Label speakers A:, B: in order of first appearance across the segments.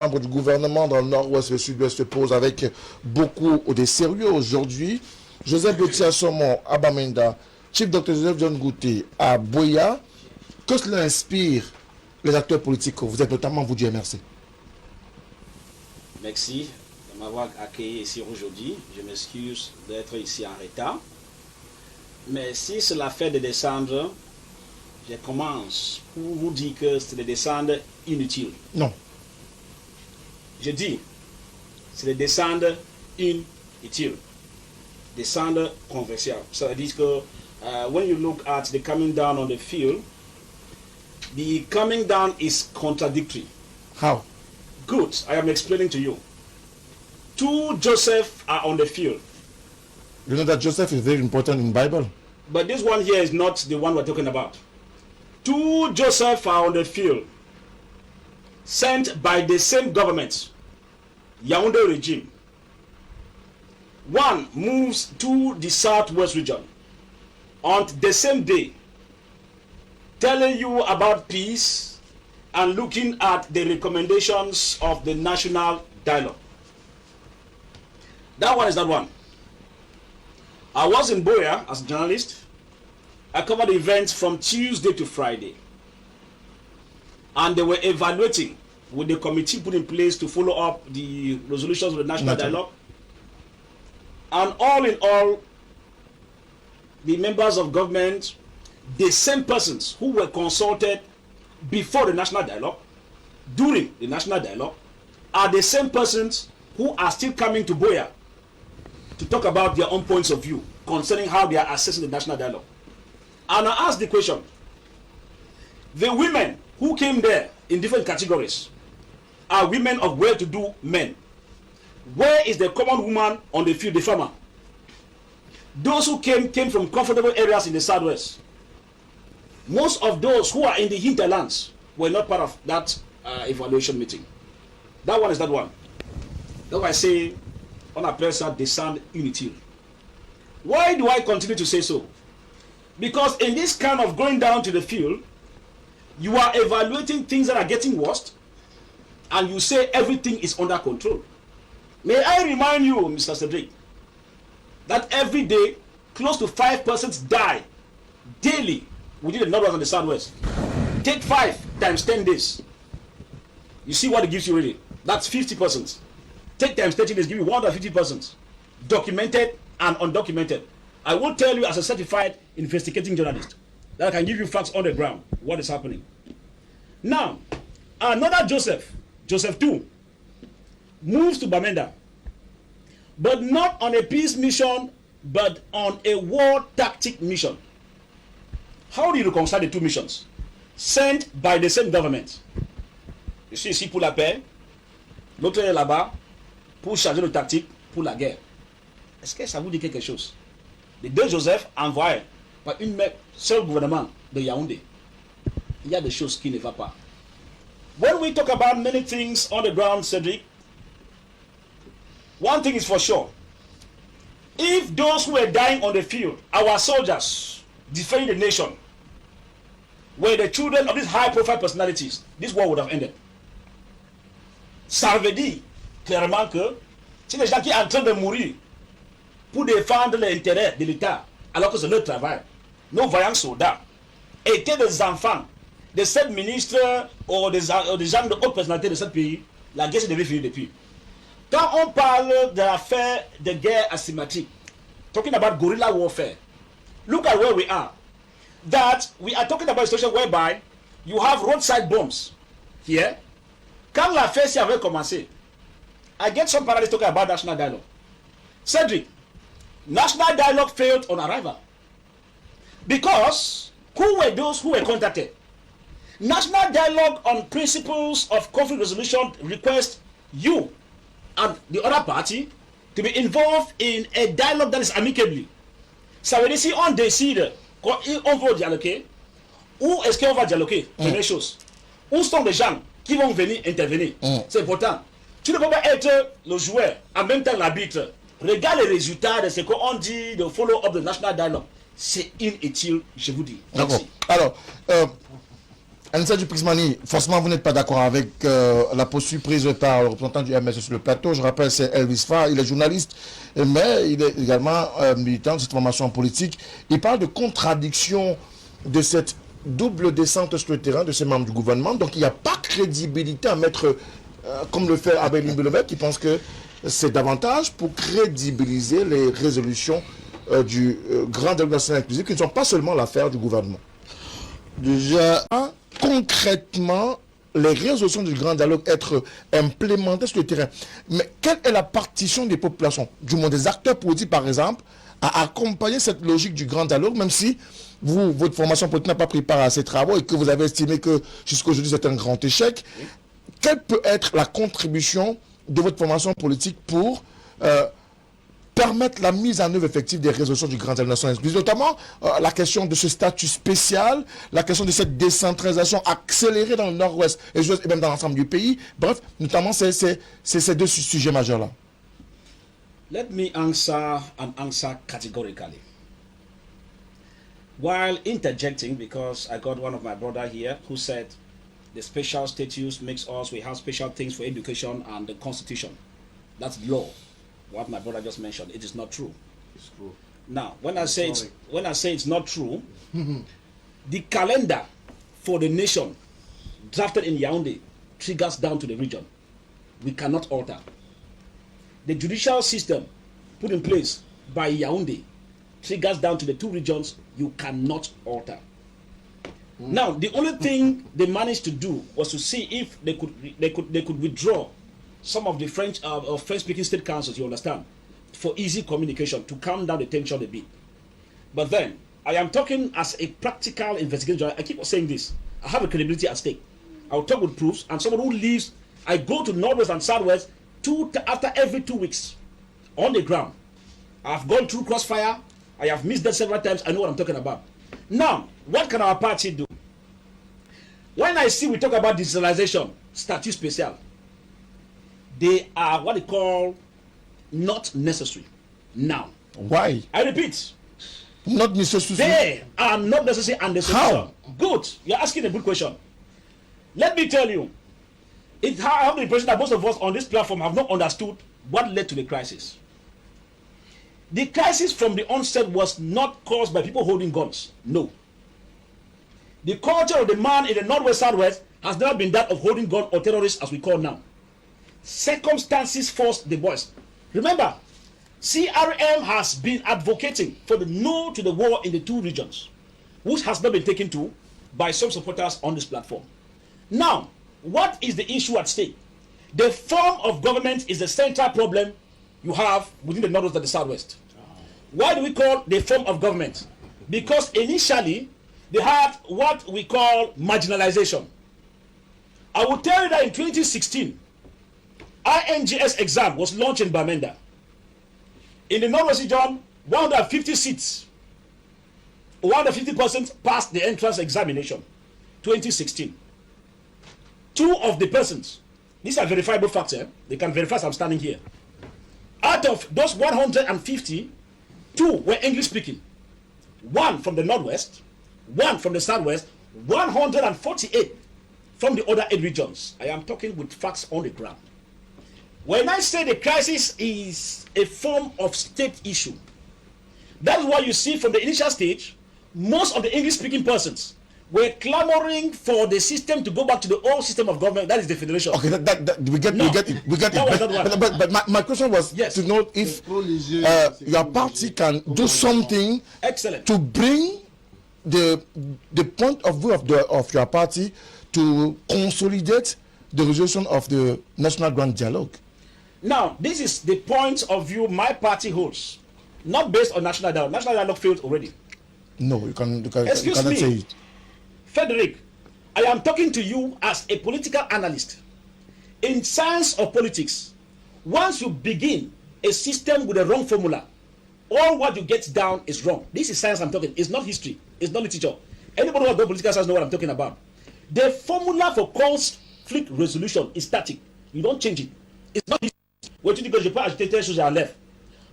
A: membres du gouvernement dans le nord-ouest et le sud-ouest se posent avec beaucoup de sérieux aujourd'hui. Joseph Botia-Somon à Bamenda, Chief Dr Joseph John Gouté à Boya. Que cela inspire les acteurs politiques que vous êtes, notamment vous du MRC?
B: Merci de m'avoir accueilli ici aujourd'hui. Je m'excuse d'être ici en retard. Mais si c'est l'affaire de descendre, je commence pour vous dire que c'est de descendre inutile.
A: Non.
B: Je dis, c'est de descendre inutile. Descendre controversial. So that is que when you look at the coming down on the field, the coming down is contradictory.
A: How?
B: Good, I am explaining to you. Two Joseph are on the field.
A: You know that Joseph is very important in the Bible.
B: But this one here is not the one we're talking about. Two Joseph are on the field, sent by the same government, Yaoundé regime. One moves to the southwest region on the same day, telling you about peace and looking at the recommendations of the national dialogue. That one is that one. I was in Boya as a journalist. I covered the events from Tuesday to Friday. And they were evaluating with the committee put in place to follow up the resolutions of the national dialogue. And all in all, the members of government, the same persons who were consulted before the national dialogue, during the national dialogue, are the same persons who are still coming to Boya to talk about their own points of view concerning how they are assessing the national dialogue. And I asked the question, the women who came there in different categories are women of well-to-do men. Where is the common woman on the field, the farmer? Those who came from comfortable areas in the southwest. Most of those who are in the hinterlands were not part of that evaluation meeting. That one is that one. That's why I say, on a place that they sound inutile. Why do I continue to say so? Because in this kind of going down to the field, you are evaluating things that are getting worse, and you say everything is under control. May I remind you, Mr. Cedric, that every day, close to 5 persons die daily within the northwest and the southwest. Take 5 times 10 days. You see what it gives you really? That's 50 persons. Take times 30 days, give you 150 persons. Documented and undocumented. I will tell you as a certified investigating journalist that I can give you facts on the ground, what is happening. Now, another Joseph, Joseph 2, moves to Bamenda, but not on a peace mission, but on a war tactic mission. How do you reconcile the two missions? Sent by the same government. Je suis ici pour la paix, l'autre est là-bas pour changer de tactique pour la guerre. Est-ce que ça vous dit quelque chose? Les deux Joseph envoyés par une seul gouvernement de Yaoundé. Il y a des choses qui ne vont pas. When we talk about many things on the ground, Cedric, one thing is for sure. If those who were dying on the field, our soldiers defending the nation, were the children of these high-profile personalities, this war would have ended. Ça veut dire clairement que c'est les gens qui sont en train de mourir pour défendre l'intérêt de l'État, alors que c'est leur travail. Nos vaillants soldats étaient des enfants de 7 ministres ou des gens de haute personnalité de ce pays. La guerre devait finir depuis. Quand on parle de l'affaire de guerre asymétrique, talking about guerrilla warfare, look at where we are. That we are talking about a situation whereby you have roadside bombs here. Quand l'affaire s'y avait commencé, I get some parallels talking about national dialogue. Cedric, national dialogue failed on arrival. Because who were those who were contacted? National dialogue on principles of conflict resolution request you and the other party to be involved in a dialogue that is amicably. Ça veut dire si on décide qu'on va dialoguer, où est-ce qu'on va dialoguer? Première chose. Où sont les gens qui vont venir intervenir? C'est important. Tu ne peux pas être le joueur, en même temps l'arbitre. Regarde les résultats de ce qu'on dit de follow-up de national dialogue. C'est inutile, je vous dis.
A: D'accord. Alors, Anissa Dupixmani, forcément, vous n'êtes pas d'accord avec la posture prise par le représentant du MS sur le plateau. Je rappelle, c'est Elvis Fay, il est journaliste, mais il est également militant de cette formation politique. Il parle de contradiction de cette double descente sur le terrain de ces membres du gouvernement. Donc, il n'y a pas crédibilité à mettre, comme le fait Abel Imbelovet, qui pense que c'est davantage pour crédibiliser les résolutions du grand dialogue national inclusif, qui ne sont pas seulement l'affaire du gouvernement. Déjà, concrètement, les résolutions du grand dialogue être implémentées sur le terrain. Mais quelle est la partition des populations, du moins des acteurs politiques par exemple, à accompagner cette logique du grand dialogue, même si vous, votre formation politique n'a pas pris part à ces travaux et que vous avez estimé que jusqu'à aujourd'hui c'est un grand échec? Quelle peut être la contribution de votre formation politique pour permettre la mise en œuvre effective des résolutions du grand dialogue national inclusif, notamment la question de ce statut spécial, la question de cette décentralisation accélérée dans le nord-ouest et même dans l'ensemble du pays. Bref, notamment ces deux sujets majeurs-là.
B: Let me answer and answer categorically. While interjecting, because I got one of my brother here who said the special status makes us, we have special things for education and the constitution. That's law. What my brother just mentioned, it is not true.
C: It's true.
B: Now, when I say it's not true, the calendar for the nation drafted in Yaoundé triggers down to the region. We cannot alter. The judicial system put in place by Yaoundé triggers down to the two regions. You cannot alter. Now, the only thing they managed to do was to see if they could withdraw some of the French-speaking state councils, you understand, for easy communication, to calm down the tension a bit. But then, I am talking as a practical investigator. I keep saying this. I have a credibility at stake. I will talk with proofs, and someone who lives, I go to Northwest and Southwest after every 2 weeks on the ground. I've gone through crossfire. I have missed that several times. I know what I'm talking about. Now, what can our party do? When we talk about digitalization, statut spécial, they are what they call not necessary now.
A: Why?
B: I repeat.
A: Not necessary.
B: They are not necessary and the solution.
A: How?
B: Good. You're asking a good question. Let me tell you. I have the impression that most of us on this platform have not understood what led to the crisis. The crisis from the onset was not caused by people holding guns. No. The culture of the man in the Northwest Southwest has never been that of holding gun or terrorists as we call now. Circumstances forced the boys. Remember, CRM has been advocating for the no to the war in the two regions, which has not been taken to by some supporters on this platform. Now, what is the issue at stake? The form of government is the central problem you have within the Northwest and the Southwest. Why do we call the form of government? Because initially, they had what we call marginalization. I will tell you that in 2016, INGS exam was launched in Bamenda. In the Northwest region, 150 seats, 150% passed the entrance examination, 2016. Two of the persons, these are verifiable facts, they can verify as I'm standing here. Out of those 150, 2 were English speaking. 1 from the Northwest, 1 from the Southwest, 148 from the other 8 regions. I am talking with facts on the ground. When I say the crisis is a form of state issue, that's why you see from the initial stage, most of the English-speaking persons were clamoring for the system to go back to the old system of government. That is the federation.
A: Okay, we get it. But my question was to know if your party can do something to bring the point of view of your party to consolidate the resolution of the National Grand Dialogue.
B: Now, this is the point of view my party holds, not based on National Dialogue. National Dialogue failed already.
A: No, you cannot
B: Excuse me,
A: say it.
B: Frederick, I am talking to you as a political analyst. In science of politics, once you begin a system with a wrong formula, all what you get down is wrong. This is science I'm talking. It's not history. It's not literature. Anybody who has done political science knows what I'm talking about. The formula for conflict resolution is static. You don't change it. It's not history. What you because you put agitated shows are left.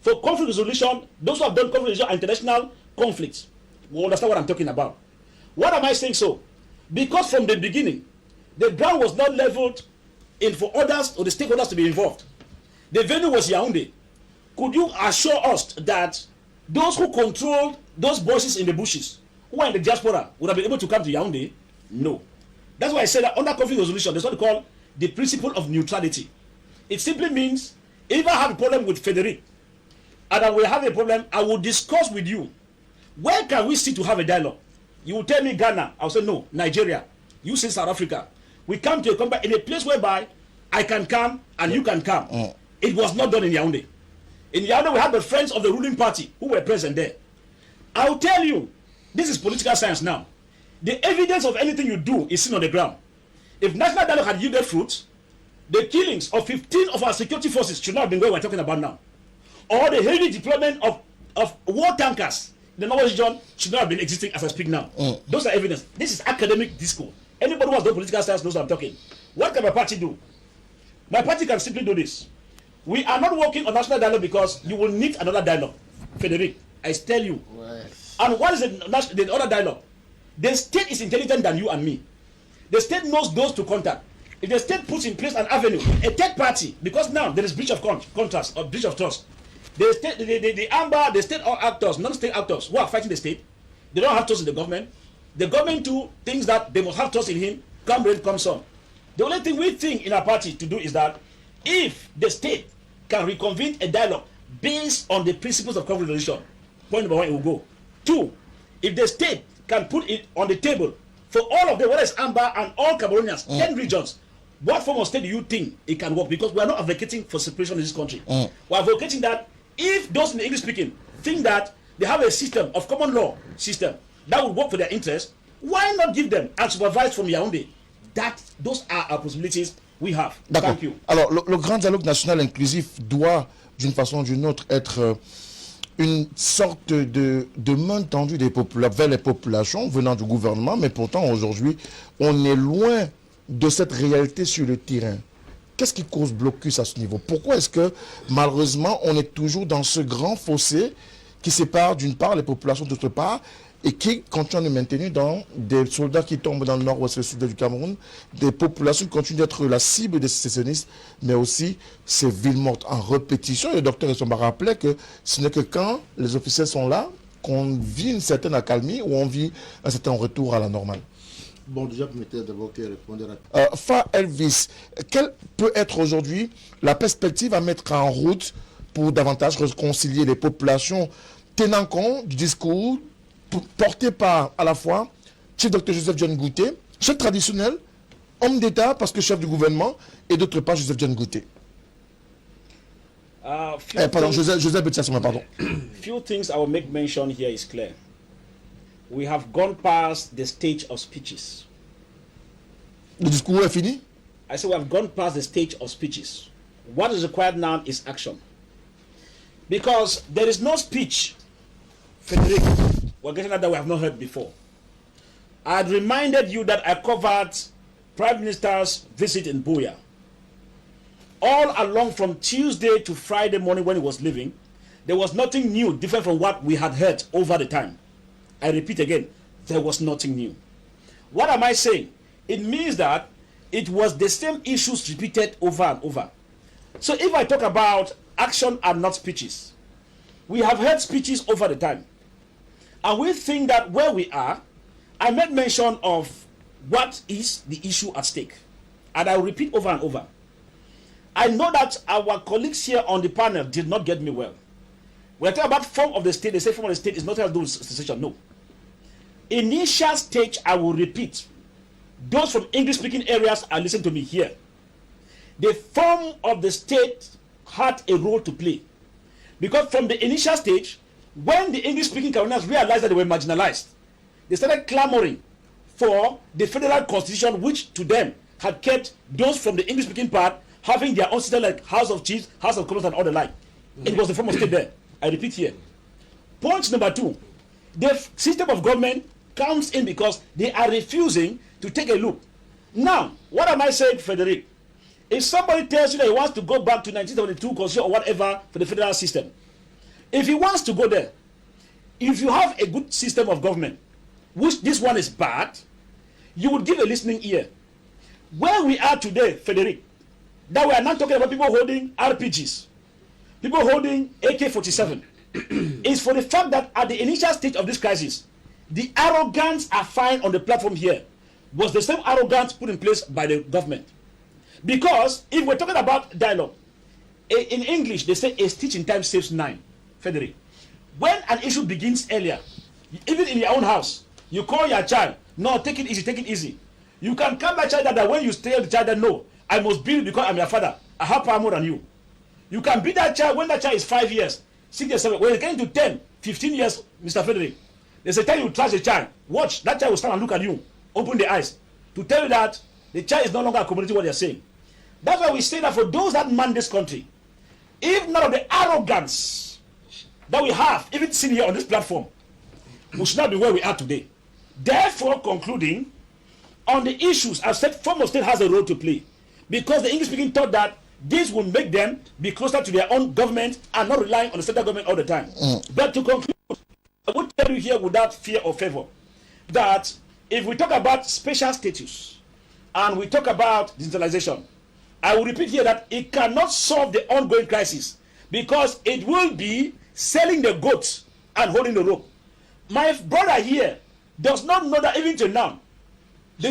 B: For conflict resolution, those who have done conflict resolution are international conflicts will understand what I'm talking about. What am I saying so? Because from the beginning, the ground was not leveled in for others or the stakeholders to be involved. The venue was Yaoundé. Could you assure us that those who controlled those voices in the bushes, who are in the diaspora, would have been able to come to Yaoundé? No. That's why I said that under conflict resolution, there's what they call the principle of neutrality. It simply means if I have a problem with Frederick and I will have a problem, I will discuss with you. Where can we sit to have a dialogue? You will tell me Ghana. I'll say no, Nigeria. You say South Africa. We come to a combat in a place whereby I can come and you can come. It was not done in Yaoundé. In Yaoundé, we had the friends of the ruling party who were present there. I'll tell you, this is political science now. The evidence of anything you do is seen on the ground. If national dialogue had yielded fruit, the killings of 15 of our security forces should not have been what we're talking about now. Or the heavy deployment of war tankers in the Northern region should not have been existing as I speak now. Those are evidence. This is academic discourse. Anybody who has done political science knows what I'm talking. What can my party do? My party can simply do this. We are not working on national dialogue because you will need another dialogue. Frederick, I tell you. Right. And what is the other dialogue? The state is intelligent than you and me. The state knows those to contact. If the state puts in place an avenue, a third party, because now there is breach of contrast or breach of trust. The state, the AMBA, the state actors, non-state actors who are fighting the state, they don't have trust in the government. The government too thinks that they must have trust in him. Come rain, come sun. The only thing we think in our party to do is that if the state can reconvene a dialogue based on the principles of conflict resolution, point number one, it will go. Two, if the state can put it on the table for all of them, whether it's AMBA and all Cameroonians, 10 regions, what form of state do you think it can work? Because we are not advocating for separation in this country. We are advocating that if those in the English speaking think that they have a system of common law system that will work for their interest, why not give them and supervise from Yaoundé? Those are our possibilities we have. Thank you.
A: Alors, le grand dialogue national inclusif doit, d'une façon ou d'une autre, être une sorte de main tendue vers les populations venant du gouvernement, mais pourtant aujourd'hui, on est loin de cette réalité sur le terrain. Qu'est-ce qui cause blocus à ce niveau? Pourquoi est-ce que malheureusement on est toujours dans ce grand fossé qui sépare d'une part les populations d'autre part et qui continue de maintenir dans des soldats qui tombent dans le nord-ouest et le sud du Cameroun, des populations qui continuent d'être la cible des sécessionnistes, mais aussi ces villes mortes en répétition. Et le docteur Essomba rappelait que ce n'est que quand les officiels sont là qu'on vit une certaine accalmie ou on vit un certain retour à la normale.
C: Bon, déjà, permettez d'abord que répondre rapidement.
A: Fay Elvis, quelle peut être aujourd'hui la perspective à mettre en route pour davantage réconcilier les populations, tenant compte du discours porté par à la fois Chief Dr Joseph John Gouté, chef traditionnel, homme d'État parce que chef du gouvernement, et d'autre part Joseph John Gouté. Joseph Betiasoma, pardon.
B: Few things I will make mention here is clear. We have gone past the stage of speeches.
A: Le discours est fini?
B: I say we have gone past the stage of speeches. What is required now is action. Because there is no speech, Frederick, we're getting that we have not heard before. I had reminded you that I covered Prime Minister's visit in Buea. All along from Tuesday to Friday morning when he was leaving, there was nothing new, different from what we had heard over the time. I repeat again, there was nothing new. What am I saying? It means that it was the same issues repeated over and over. So if I talk about action and not speeches, we have heard speeches over the time. And we think that where we are, I made mention of what is the issue at stake. And I will repeat over and over. I know that our colleagues here on the panel did not get me well. We're talking about form of the state. They say form of the state is not to do with secession. No. Initial stage, I will repeat. Those from English-speaking areas are listening to me here. The form of the state had a role to play. Because from the initial stage, when the English-speaking Cameroonians realized that they were marginalized, they started clamoring for the federal constitution, which to them had kept those from the English-speaking part having their own system like House of Chiefs, House of Commons, and all the like. It was the form of state there. I repeat here. Point number two, the system of government comes in because they are refusing to take a look. Now, what am I saying, Frederick? If somebody tells you that he wants to go back to 1972 constitution or whatever for the federal system, if he wants to go there, if you have a good system of government, which this one is bad, you would give a listening ear. Where we are today, Frederick, that we are not talking about people holding RPGs, people holding AK-47, is for the fact that at the initial stage of this crisis, the arrogance I find on the platform here was the same arrogance put in place by the government. Because if we're talking about dialogue, in English they say a stitch in time saves 9. Frederick, when an issue begins earlier, even in your own house, you call your child, no, take it easy, take it easy. You can come back child that when you tell the child that no, I must beat you because I'm your father, I have power more than you. You can beat that child when that child is 5 years, 6 years, 7. When it's getting to 10, 15 years, Mr. Frederick, there's a time you trash a child. Watch, that child will stand and look at you, open the eyes, to tell you that the child is no longer accommodating what they're saying. That's why we say that for those that man this country, if none of the arrogance that we have, even seen here on this platform, we should not be where we are today. Therefore, concluding, on the issues, I've said form of state has a role to play. Because the English-speaking thought that this will make them be closer to their own government and not relying on the central government all the time. But to conclude, I would tell you here without fear or favor that if we talk about special status and we talk about decentralization, I will repeat here that it cannot solve the ongoing crisis because it will be selling the goats and holding the rope. My brother here does not know that even till now, the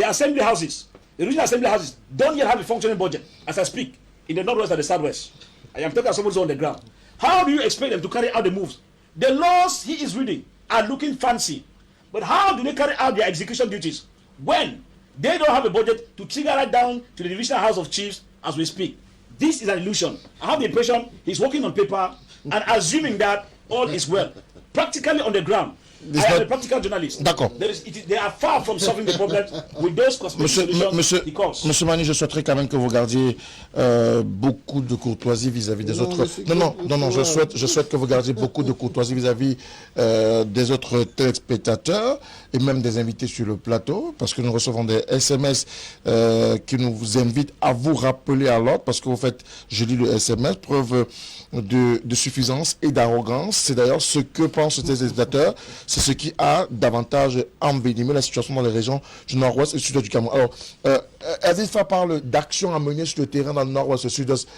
B: assembly houses, the regional assembly houses, don't yet have a functioning budget as I speak in the northwest and the southwest. I am talking about someone on the ground. How do you expect them to carry out the moves? The laws he is reading are looking fancy, but how do they carry out their execution duties when they don't have a budget to trigger right down to the divisional house of chiefs as we speak? This is an illusion. I have the impression he's working on paper and assuming that all is well. Practically on the ground, I am a practical journalist.
A: D'accord.
B: They are far from solving the problem with those cosmetic solutions.
A: Monsieur Mani, je souhaiterais quand même que vous gardiez beaucoup de courtoisie vis-à-vis des autres. Non, je souhaite que vous gardiez beaucoup de courtoisie vis-à-vis des autres téléspectateurs et même des invités sur le plateau, parce que nous recevons des SMS qui nous invitent à vous rappeler à l'ordre, parce que vous faites, je lis le SMS, preuve de suffisance et d'arrogance. C'est d'ailleurs ce que pensent ces téléspectateurs. C'est ce qui a davantage envenimé la situation dans les régions du nord-ouest et du sud-est du Cameroun. Alors, Aziz Fa parle d'actions à mener sur le terrain dans le nord-ouest et le sud-est.